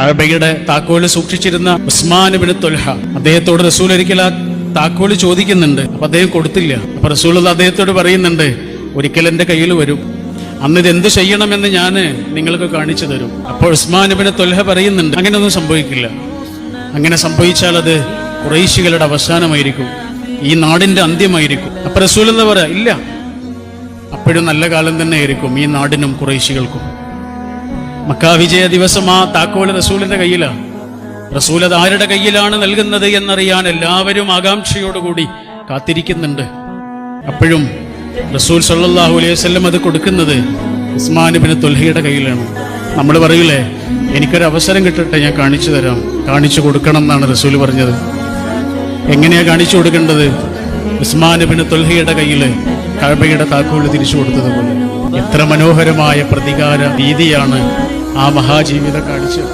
കഅബയുടെ താക്കോല് സൂക്ഷിച്ചിരുന്ന ഉസ്മാൻ ഇബ്നു ത്വൽഹ, അദ്ദേഹത്തോട് റസൂൽ ഒരിക്കൽ ആ താക്കോല് ചോദിക്കുന്നുണ്ട്. അപ്പൊ അദ്ദേഹം കൊടുത്തില്ല. അപ്പൊ റസൂൽ അദ്ദേഹത്തോട് പറയുന്നുണ്ട്, ഒരിക്കൽ എന്റെ കയ്യിൽ വരും, അന്ന് ഇതെന്ത് ചെയ്യണമെന്ന് ഞാൻ നിങ്ങൾക്ക് കാണിച്ചു തരും. അപ്പോൾ ഉസ്മാൻ ഇബ്നു ത്വൽഹ പറയുന്നുണ്ട്, അങ്ങനെയൊന്നും സംഭവിക്കില്ല. അങ്ങനെ സംഭവിച്ചാൽ അത് ഖുറൈശികളുടെ അവസാനമായിരിക്കും, ഈ നാടിന്റെ അന്ത്യമായിരിക്കും. അപ്പൊ റസൂൽ എന്താ പറയാ, ഇല്ല, അപ്പോഴും നല്ല കാലം തന്നെ ആയിരിക്കും ഈ നാടിനും ഖുറൈശികൾക്കും. മക്ക വിജയ ദിവസം ആ താക്കോല് റസൂലിന്റെ കയ്യിലാണ്. റസൂൽ അത് ആരുടെ കയ്യിലാണ് നൽകുന്നത് എന്നറിയാൻ എല്ലാവരും ആകാംക്ഷയോടുകൂടി കാത്തിരിക്കുന്നുണ്ട്. അപ്പോഴും റസൂൽ സല്ലല്ലാഹു അലൈഹി വസല്ലം അത് കൊടുക്കുന്നത് ഉസ്മാൻ ഇബ്നു ത്വൽഹയുടെ കയ്യിലാണ്. നമ്മൾ പറയില്ലേ, എനിക്കൊരു അവസരം കിട്ടട്ടെ, ഞാൻ കാണിച്ചു തരാം. കാണിച്ചു കൊടുക്കണം എന്നാണ് റസൂൽ പറഞ്ഞത്. എങ്ങനെയാ കാണിച്ചു കൊടുക്കേണ്ടത്? ഉസ്മാൻ ഇബ്നു ത്വൽഹയുടെ കയ്യിൽ കഅബയുടെ താക്കോല് തിരിച്ചു കൊടുത്തതുപോലെ. എത്ര മനോഹരമായ പ്രതികാര രീതിയാണ് ആ മഹാജീവിതം കാണിച്ചത്.